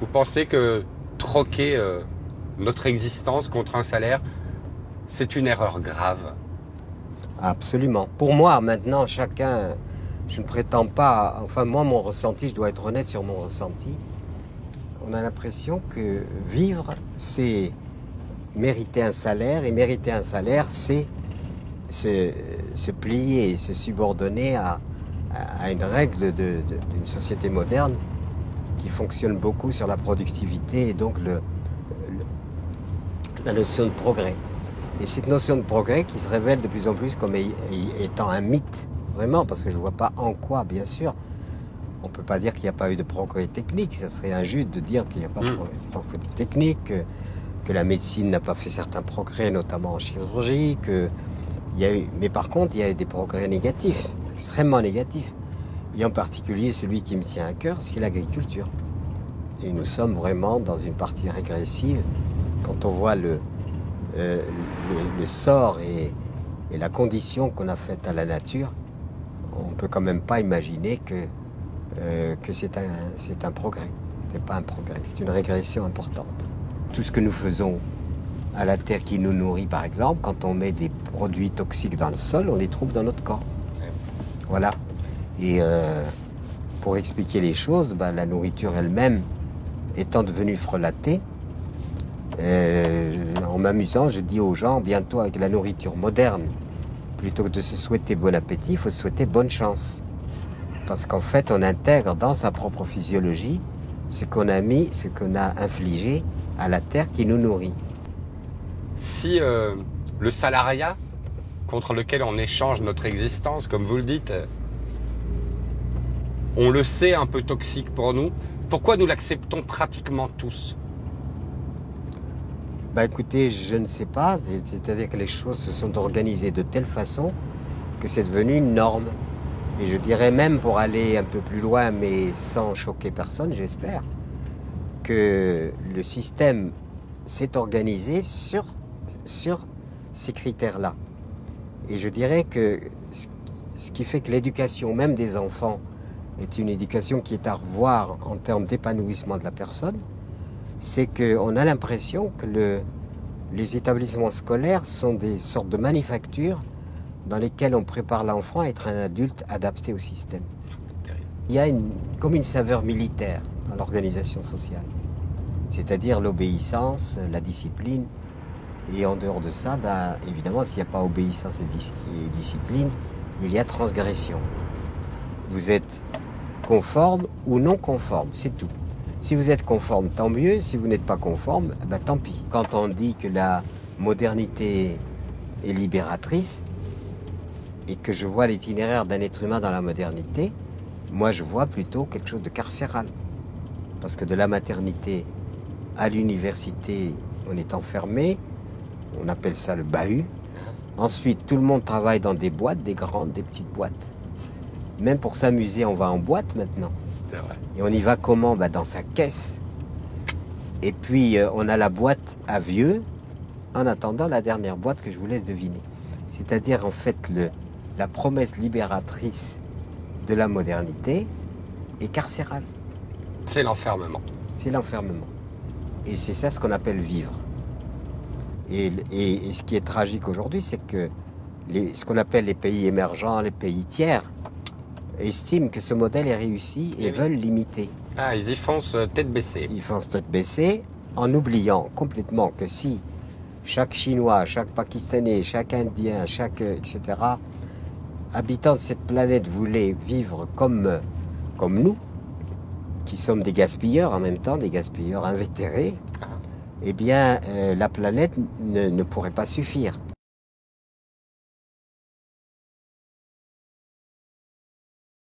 Vous pensez que troquer notre existence contre un salaire, c'est une erreur grave? Absolument. Pour moi, maintenant, chacun, je ne prétends pas, enfin moi, mon ressenti, je dois être honnête sur mon ressenti. On a l'impression que vivre, c'est mériter un salaire, et mériter un salaire, c'est se plier, se subordonner à une règle d'une société moderne qui fonctionne beaucoup sur la productivité et donc la notion de progrès. Et cette notion de progrès qui se révèle de plus en plus comme étant un mythe, vraiment, parce que je ne vois pas en quoi, bien sûr. On ne peut pas dire qu'il n'y a pas eu de progrès technique, ça serait injuste de dire qu'il n'y a pas de progrès technique, que la médecine n'a pas fait certains progrès, notamment en chirurgie, mais par contre, il y a eu des progrès négatifs, extrêmement négatifs. Et en particulier, celui qui me tient à cœur, c'est l'agriculture. Et nous sommes vraiment dans une partie régressive. Quand on voit le sort et la condition qu'on a faite à la nature, on ne peut quand même pas imaginer que c'est un progrès. Ce n'est pas un progrès, c'est une régression importante. Tout ce que nous faisons à la terre qui nous nourrit, par exemple, quand on met des produits toxiques dans le sol, on les trouve dans notre corps. Voilà. Et pour expliquer les choses, la nourriture elle-même étant devenue frelatée, en m'amusant, je dis aux gens, bientôt avec la nourriture moderne, plutôt que de se souhaiter bon appétit, il faut se souhaiter bonne chance. Parce qu'en fait, on intègre dans sa propre physiologie ce qu'on a mis, ce qu'on a infligé à la terre qui nous nourrit. Si le salariat contre lequel on échange notre existence, comme vous le dites, on le sait un peu toxique pour nous, pourquoi nous l'acceptons pratiquement tous? Écoutez, je ne sais pas, c'est-à-dire que les choses se sont organisées de telle façon que c'est devenu une norme. Et je dirais même, pour aller un peu plus loin, mais sans choquer personne, j'espère, que le système s'est organisé sur ces critères-là. Et je dirais que ce qui fait que l'éducation même des enfants est une éducation qui est à revoir en termes d'épanouissement de la personne, c'est qu'on a l'impression que les établissements scolaires sont des sortes de manufactures dans lesquelles on prépare l'enfant à être un adulte adapté au système. Il y a comme une saveur militaire dans l'organisation sociale, c'est-à-dire l'obéissance, la discipline. Et en dehors de ça, évidemment, s'il n'y a pas obéissance et discipline, il y a transgression. Vous êtes conforme ou non conforme, c'est tout. Si vous êtes conforme, tant mieux. Si vous n'êtes pas conforme, tant pis. Quand on dit que la modernité est libératrice et que je vois l'itinéraire d'un être humain dans la modernité, moi je vois plutôt quelque chose de carcéral. Parce que de la maternité à l'université, on est enfermé. On appelle ça le bahut. Ensuite, tout le monde travaille dans des boîtes, des grandes, des petites boîtes. Même pour s'amuser, on va en boîte maintenant. Et on y va comment? Dans sa caisse. Et puis, on a la boîte à vieux, en attendant la dernière boîte que je vous laisse deviner. C'est-à-dire, en fait, la promesse libératrice de la modernité est carcérale. C'est l'enfermement. C'est l'enfermement. Et c'est ça ce qu'on appelle vivre. Et ce qui est tragique aujourd'hui, c'est que ce qu'on appelle les pays émergents, les pays tiers, estiment que ce modèle est réussi et veulent l'imiter. Ah, ils y foncent tête baissée. Ils foncent tête baissée en oubliant complètement que si chaque Chinois, chaque Pakistanais, chaque Indien, etc., habitant de cette planète voulait vivre comme nous, qui sommes des gaspilleurs en même temps, des gaspilleurs invétérés, eh bien, la planète ne pourrait pas suffire.